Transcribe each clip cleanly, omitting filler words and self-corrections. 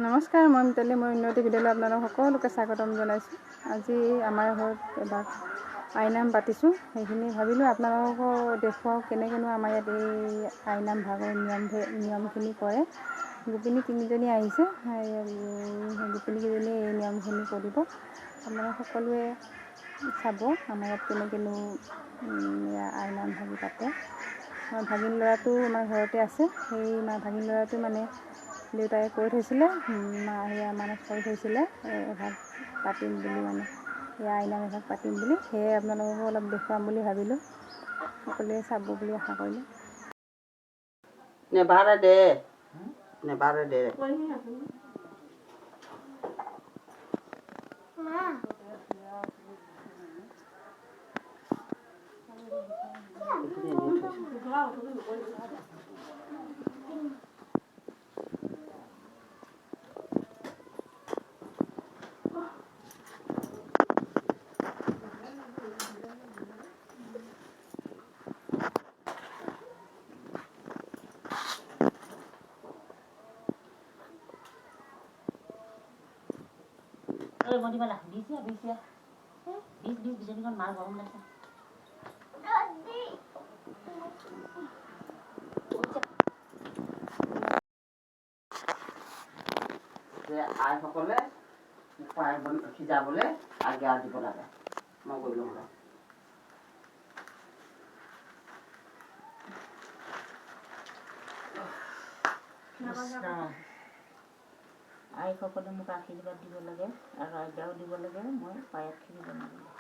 নমস্কাৰ, মই মিতালী। মই উন্নতি বিদ্যালয় আপোনালোক সকলোকে স্বাগতম জনাইছোঁ। আজি আমাৰ ঘৰত এবাৰ আইনাম পাতিছোঁ। সেইখিনি ভাবিলোঁ আপোনালোকক দেখুৱাওঁ কেনেকৈনো আমাৰ ইয়াত এই আইনাম ভাগৰ নিয়মখিনি কৰে। গোপিনী তিনিজনী আহিছে, গোপিনীকেইজনীয়ে এই নিয়মখিনি কৰিব। আপোনালোক সকলোৱে চাব আমাৰ ইয়াত কেনেকৈনো আইনাম ভাগি পাতে। আমাৰ ভাগিন ল'ৰাটো আমাৰ ঘৰতে আছে। সেই ভাগিন ল'ৰাটো মানে দেউতাই কৈ থৈছিলে, মানস কৰি থৈছিলে এভাগ পাতিম বুলি, মানে আইনাম এভাগ পাতিম বুলি। সেয়ে আপোনালোককো অলপ দেখুৱাম বুলি ভাবিলোঁ। সকলোৱে চাব বুলি আশা কৰিলোঁ। নেবাৰে দে নেবাৰে দে আইসকলে সিজাবলৈ আজ্ঞা দিব লাগে। মই গৈ লওঁ। আইসকলে মোক আশীৰ্বাদ দিব লাগে আৰু আজ্ঞাও দিব লাগে। মই পায়সখিনি বনাব লাগে।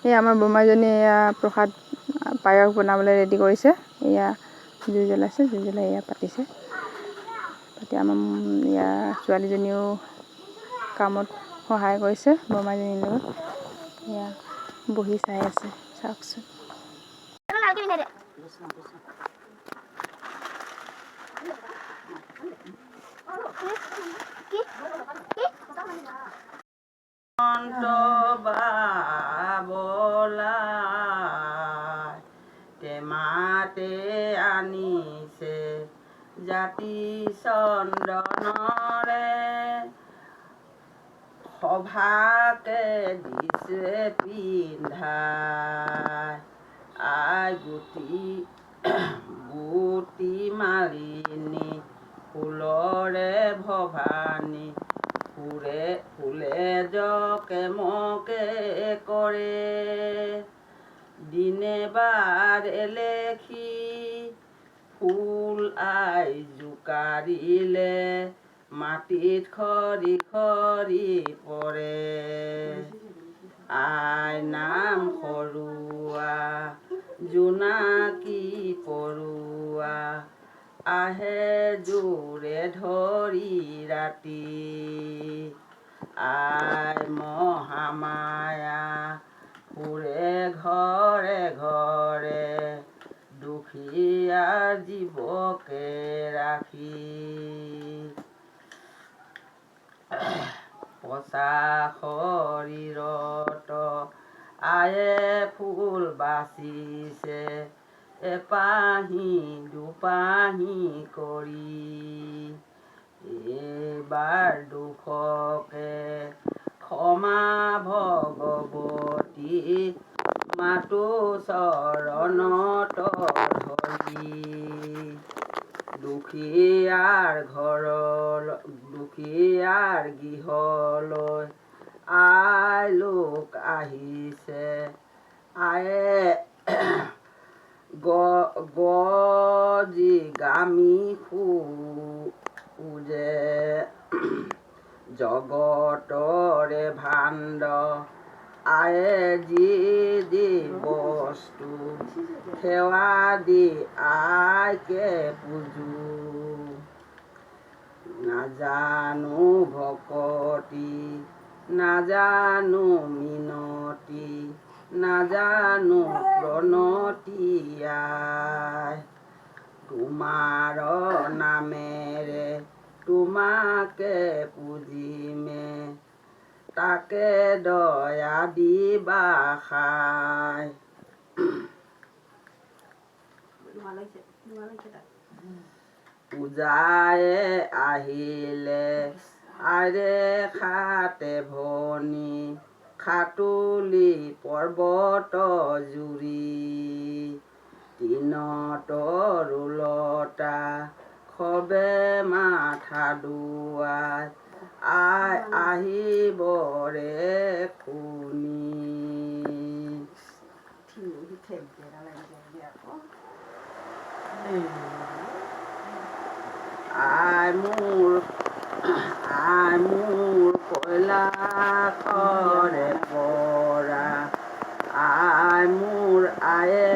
এই আমাৰ বোমাইজনীয়ে এয়া প্ৰসাদ পায়স বনাবলৈ ৰেডি কৰিছে। এয়া জুই জ্বলাইছে, জুই জ্বলাই এয়া পাতিছে। পাতি আমাৰ ছোৱালীজনীও কামত সহায় কৰিছে বোমাইজনীৰ লগত। এয়া বহি চাই আছে, চাওকচোন। টেমাতে আনিছে জাতি চন্দনৰে, সভাকে দিছে পিন্ধাই। আই গুটি মালিনী ফুলৰে ভৱানী, ফুলে জকে মকে কৰে। দিনে বাৰে লেখি ফুল আই জোকাৰিলে, মাটিত খৰি খৰি পৰে। আই নাম সৰুৱা জোনাকী পৰুৱা, আহে জোৰে ধৰি ৰাতি। আই মহামায়া ফুৰে ঘৰে ঘৰে, দুখীয়াৰ জীৱকে ৰাখি। পচা শৰীৰত আয়ে ফুল বাচিছে, এপাহি দুপাহি কৰি। এইবাৰ দুখকে ক্ষমা ভগৱতী, মাতো চৰণত ধৰি। দুখীয়াৰ গৃহলৈ আই লোক আহিছে। আয়ে গজি গামি যে জগতৰে ভাণ্ড। আয়ে যি বস্তু সেৱা দি আইকে পূজো। নাজানো ভকতি, নাজানো মিনতি, নাজানো প্ৰণতি। আই তোমাৰ নামেৰে তোমাকে পুজিমে, তাকে দয়া দিবা খাই। পূজায়ে আহিলে আৰে খাতে ভনী খাতুলি পৰ্বত জুৰি তিনত ৰুলতা খবে মাথা দুৱাই আই আহিবৰে শুনি আই মোৰ কৈলাশৰে পৰা আই মোৰ আয়ে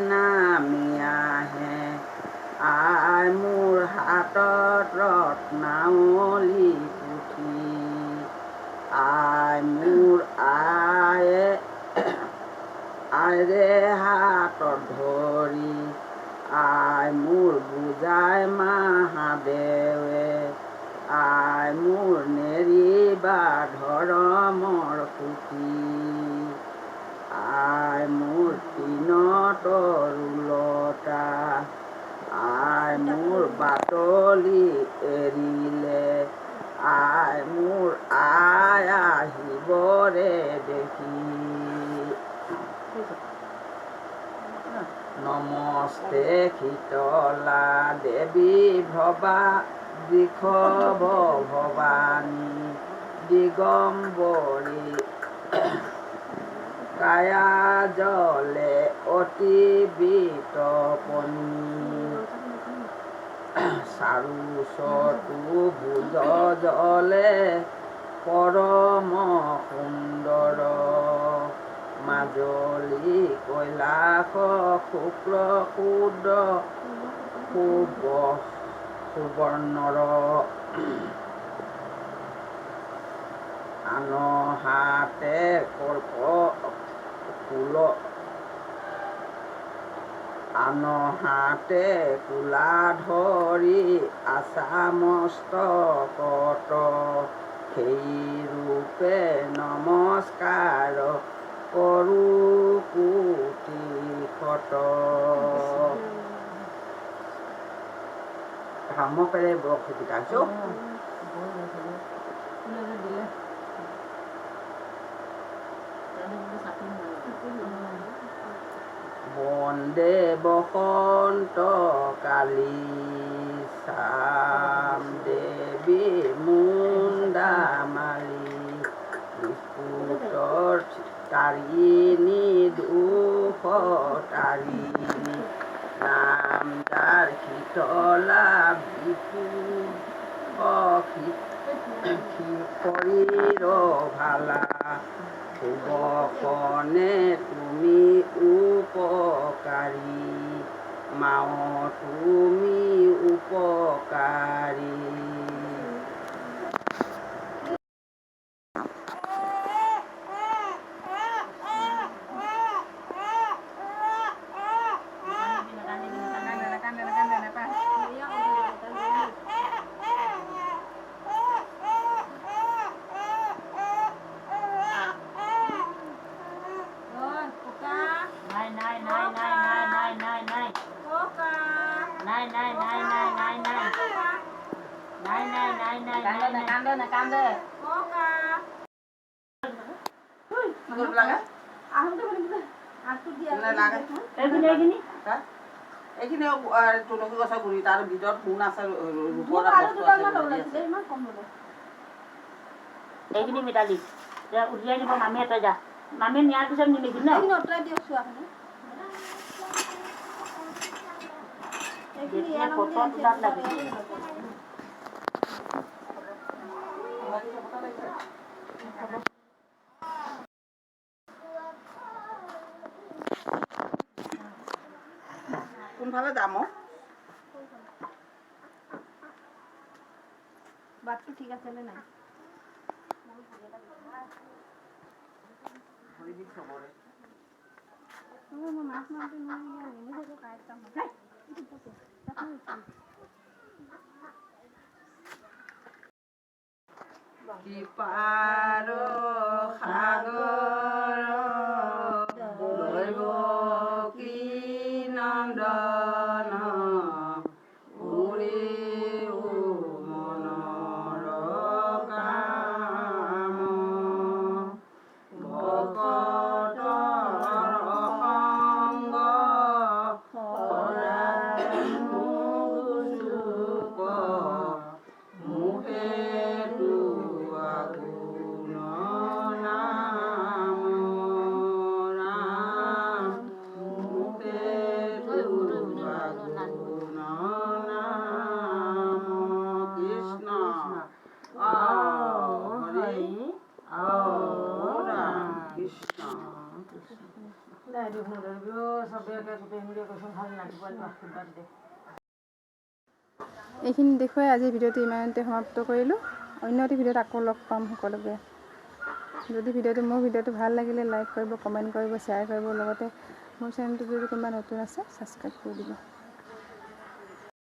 নামি আহে আই মোৰ হাতত ৰত্নাৱলী পুথি আই মোৰ আইৰে হাতত ধৰি আই মোৰ বুজাই মহাদেৱে আই মোৰ নেৰিবা ধৰমৰ সুখী আই মোৰ তিনত ৰুলতা আই মোৰ বাটলি এৰিলে আই মোৰ আই আহিবৰে দেখি নমস্তে শীতলা দেৱী ভবা বৃষভ ভৱানী দিগম্বৰী কায়া জলে অতি বিতপনী চাৰুচতু ভুজ জলে পৰম সুন্দৰ মাজলী কৈলাশ শুক্ল ক্ষুদ্ৰ সুবৰ্ণৰ আন হাতে কোলা ধৰি আছামস্তকত সেই ৰূপে নমস্কাৰ কৰোঁ কোটি শত ধৰ্মপেৰে বৰসুবিধাছো বন্দে বসন্ত কালী চাম দেৱী মুণ্ডা মাৰি বিপুতৰ তাৰিণী দুখ তাৰিণী নাম যাৰ শীতলা বিপু শৰীৰ ভালা শুভকণে তুমি উপকাৰী মাও তুমি উপকাৰী এইখিনি তুলসী গছৰ গুৰি তাৰ ভিতৰত মোন আছে এইখিনি মিতালী উলিয়াই দিব মামী এটা যা মামী নিয়াৰ পিছত নিলিখি ন ফটো তোলাত লাগিছিল কোনফালে যাম বাটটো ঠিক আছে নে নাই মাছ মাংস নেমু কাইটাম পাৰ সাগৰ দৈব কি নন্দন উৰি একেলগে গোটেই সেনেকৈ কৈছোঁ ভাল ৰাতিপুৱা আশীৰ্বাদ দে। এইখিনি দেখুৱাই আজি ভিডিঅ'টো ইমানতে সমাপ্ত কৰিলোঁ। অন্য এটি ভিডিঅ'ত আকৌ লগ পাম সকলোকে। যদি মোৰ ভিডিঅ'টো ভাল লাগিলে লাইক কৰিব, কমেণ্ট কৰিব, শ্বেয়াৰ কৰিব, লগতে মোৰ চেনেলটো যদি কোনোবা নতুন আছে ছাবস্ক্ৰাইব কৰি দিব।